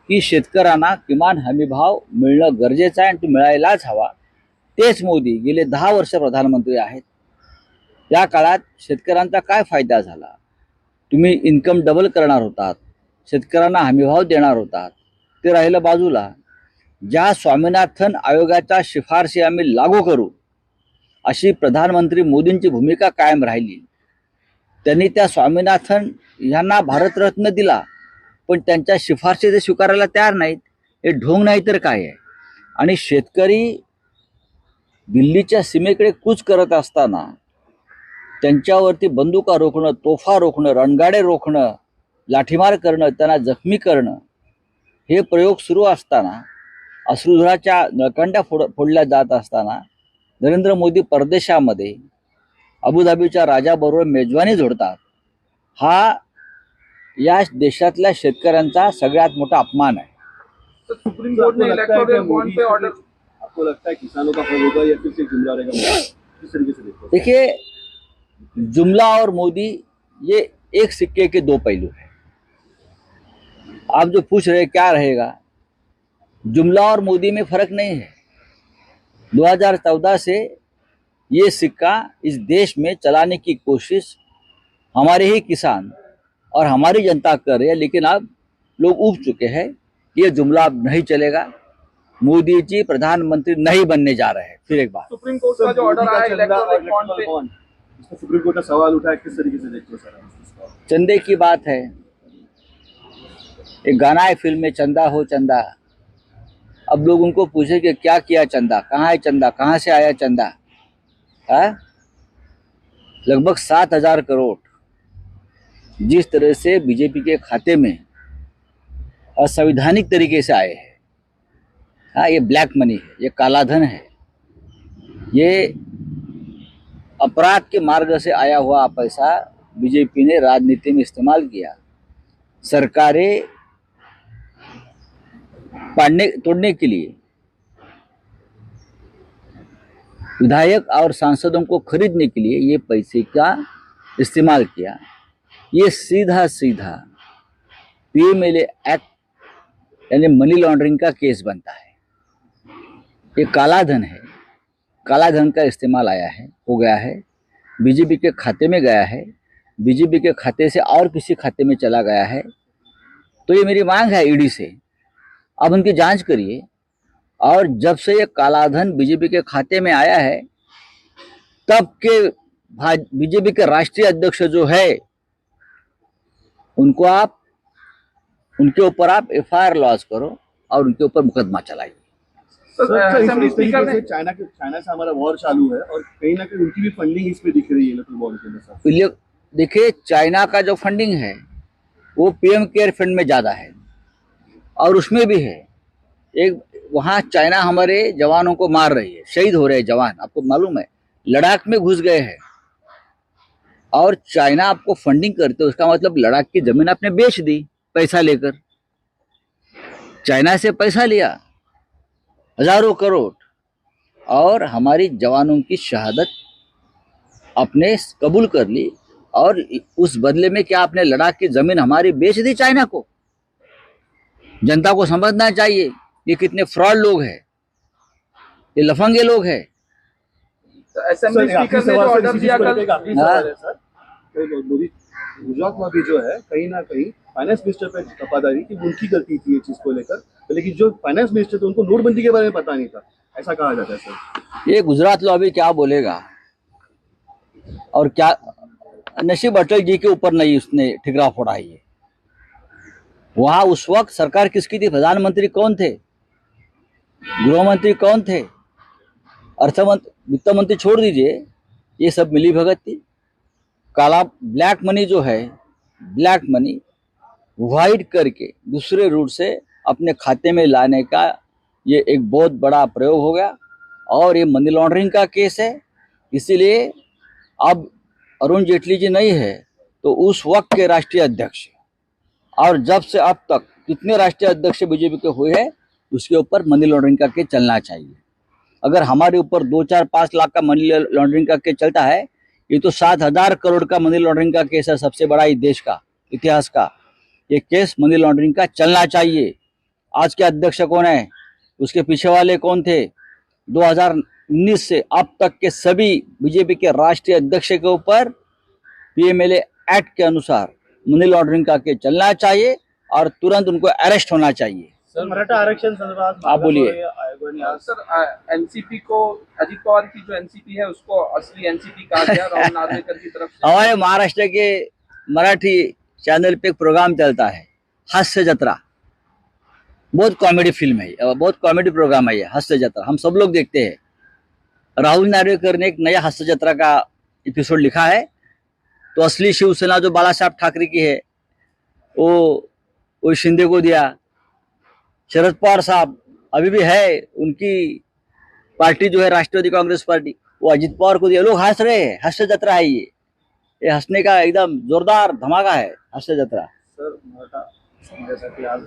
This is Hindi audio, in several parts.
की शेतकऱ्यांना किमान हमीभाव मिळणं गरजेचं आहे आणि तो मिळायलाच हवा. तेच मोदी गेले 10 वर्ष प्रधानमंत्री आहेत. या काळात शेतकऱ्यांचा काय फायदा झाला? तुम्ही इन्कम डबल करणार होतात, शेतकऱ्यांना हमीभाव देणार होतात, ते राहिलं बाजूला. ज्या स्वामीनाथन आयोगाच्या शिफारशी आम्ही लागू करू अशी प्रधानमंत्री मोदींची भूमिका कायम राहिली. त्यांनी त्या स्वामीनाथन यांना भारतरत्न दिला, पण त्यांच्या शिफारशी ते स्वीकारायला तयार नाहीत. हे ढोंग नाही तर काय आहे? आणि शेतकरी दिल्लीच्या सीमेकडे कूच करत असताना त्यांच्यावरती बंदुका रोखणं, तोफा रोखणं, रणगाडे रोखणं, लाठीमार करणं, त्यांना जखमी करणं, हे प्रयोग सुरू असताना, अश्रुधुराच्या नळकांड्या फोडल्या जात असताना नरेंद्र मोदी परदेशामध्ये अबुधाबीच्या राजाबरोबर मेजवानी जोडतात. हा या देशातल्या शेतकऱ्यांचा सगळ्यात मोठा अपमान है. तो सुप्रीम कोर्ट ने इलेक्टोरल बॉन्ड पे ऑर्डर, आपको लगता है किसानों का फल होगा या फिर से जुमला रहेगा? किस तरीके से देखते हैं? देखिए, जुमला और मोदी ये एक सिक्के के दो पहलू हैं. आप जो पूछ रहे क्या रहेगा, जुमला और मोदी में फर्क नहीं है. 2014 से ये सिक्का इस देश में चलाने की कोशिश हमारे ही किसान और हमारी जनता कर रही है, लेकिन अब लोग उब चुके हैं. ये जुमला अब नहीं चलेगा. मोदी जी प्रधानमंत्री नहीं बनने जा रहे हैं. फिर एक बार सुप्रीम कोर्ट का जो ऑर्डर आया इलेक्टोरल बॉन्ड पे, इसको सुप्रीम कोर्ट ने सवाल उठाया, किस तरीके से देखते हो सर? चंदे की बात है. एक गाना है फिल्म में, चंदा हो चंदा. अब लोग उनको पूछे कि क्या किया चंदा, कहाँ है चंदा, कहाँ से आया चंदा? लगभग 7,000 करोड़ जिस तरह से बीजेपी के खाते में असंवैधानिक तरीके से आए हैं. हाँ, ये ब्लैक मनी है, ये काला धन है, ये अपराध के मार्ग से आया हुआ पैसा बीजेपी ने राजनीति में इस्तेमाल किया. सरकारें तोड़ने के लिए, विधायक और सांसदों को खरीदने के लिए ये पैसे का इस्तेमाल किया. ये सीधा सीधा पीएमएलए एक्ट यानी मनी लॉन्ड्रिंग का केस बनता है. ये काला धन है, काला धन का इस्तेमाल हो गया है, बीजेपी के खाते में गया है, बीजेपी के खाते से और किसी खाते में चला गया है. तो ये मेरी मांग है ईडी से, अब उनकी जांच करिए. और जब से ये काला धन बीजेपी के खाते में आया है, तब के बीजेपी के राष्ट्रीय अध्यक्ष जो है, उनके ऊपर आप एफआईआर लॉन्च करो और उनके ऊपर मुकदमा चलाइए. चाइना से हमारा वॉर चालू है और कहीं ना कहीं उनकी भी फंडिंग इसमें दिख रही है इलेक्ट्रोल बॉन्ड के अंदर. देखिए, चाइना का जो फंडिंग है वो पीएम केयर फंड में ज़्यादा है, और उसमें भी है एक, वहाँ चाइना हमारे जवानों को मार रही है, शहीद हो रहे हैं जवान. आपको मालूम है, लद्दाख में घुस गए हैं, और चाइना आपको फंडिंग करते, उसका मतलब लद्दाख की जमीन आपने बेच दी पैसा लेकर. चाइना से पैसा लिया हजारों करोड़, और हमारी जवानों की शहादत आपने कबूल कर ली, और उस बदले में क्या आपने लद्दाख की जमीन हमारी बेच दी चाइना को. जनता को समझना चाहिए ये कितने फ्रॉड लोग हैं, ये लफंगे लोग हैं. असेंबली स्पीकर ने जो ऑर्डर दिया कल, मोदी गुजरात में भी जो है कहीं ना कहीं फाइनेंस मिनिस्टर पे तपादारी कि उनकी गलती थी ये चीज को लेकर, लेकिन जो फाइनेंस मिनिस्टर थे उनको नोटबंदी के बारे में पता नहीं था, ऐसा कहा जाता है सर. ये गुजरात लॉबी क्या बोलेगा, और क्या नसीब अटल जी के ऊपर नहीं उसने ठिकरा फोड़ा है. ये वहां उस वक्त सरकार किसकी थी? प्रधानमंत्री कौन थे, गृह मंत्री कौन थे, अर्थमंत्री, वित्त मंत्री छोड़ दीजिए. ये सब मिली भगत थी. काला ब्लैक मनी जो है, ब्लैक मनी वाइट करके दूसरे रूट से अपने खाते में लाने का ये एक बहुत बड़ा प्रयोग हो गया, और ये मनी लॉन्ड्रिंग का केस है. इसीलिए अब अरुण जेटली जी नहीं है तो उस वक्त के राष्ट्रीय अध्यक्ष, और जब से अब तक कितने राष्ट्रीय अध्यक्ष बीजेपी के हुए हैं, उसके ऊपर मनी लॉन्ड्रिंग का केस चलना चाहिए. अगर हमारे ऊपर 2, 4, 5 लाख का मनी लॉन्ड्रिंग का केस चलता है, ये तो 7,000 करोड़ का मनी लॉन्ड्रिंग का केस है, सबसे बड़ा इस देश का इतिहास का. ये केस मनी लॉन्ड्रिंग का चलना चाहिए. आज के अध्यक्ष कौन है, उसके पीछे वाले कौन थे। 2019 से अब तक के सभी बीजेपी के राष्ट्रीय अध्यक्ष के ऊपर पीएमएलए एक्ट के अनुसार मनी लॉन्ड्रिंग का केस चलना चाहिए और तुरंत उनको अरेस्ट होना चाहिए। सर मराठा आरक्षण संदर्भात आप बोलिए। आयोगाने आज सर एनसीपी को, अजित पवार की जो एनसीपी है उसको असली एनसीपी कहा गया राहुल नार्वेकर की तरफ से। हमारे महाराष्ट्र के मराठी चैनल पे एक प्रोग्राम चलता है हास्य जत्रा, बहुत कॉमेडी फिल्म है, बहुत कॉमेडी प्रोग्राम है ये हास्य जत्रा, हम सब लोग देखते हैं। राहुल नार्वेकर ने एक नया हास्य जत्रा का एपिसोड लिखा है। तो असली शिवसेना जो बाला साहब ठाकरे की है वो शिंदे को दिया। शरद पवार साहब अभी भी है, उनकी पार्टी जो है राष्ट्रवादी कांग्रेस पार्टी, वो अजित पवार को दिया। लोग हंस रहे हैं, हास्य जत्रा है ये हंसने का एकदम जोरदार धमाका है हास्य जत्रा। सर मराठा समाजासाठी आज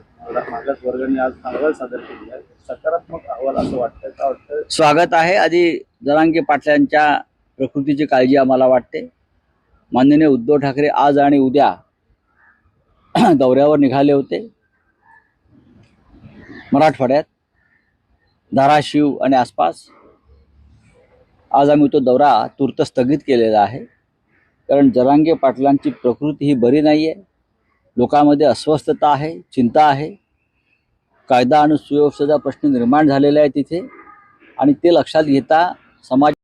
मागास वर्गाने आज अहवाल सादर केली आहे, सकारात्मक अहवाल असं वाटतंय का वाटतं? स्वागत आहे। आधी जरांगे पाटलांच्या प्रकृतीची काळजी आम्हाला वाटते। माननीय उद्धव ठाकरे आज आणि उद्या दौऱ्यावर निघाले होते मराठवाड्यात, धाराशिव आणि आसपास। आज आम्ही तो दौरा तूर्त स्थगित केलेला आहे, कारण जरांगे पाटलांची प्रकृती ही बरी नाही आहे। लोकांमध्ये अस्वस्थता आहे, चिंता आहे, कायदा आणि सुव्यवस्थेचा प्रश्न निर्माण झालेला आहे तिथे, आणि ते लक्षात घेता समाज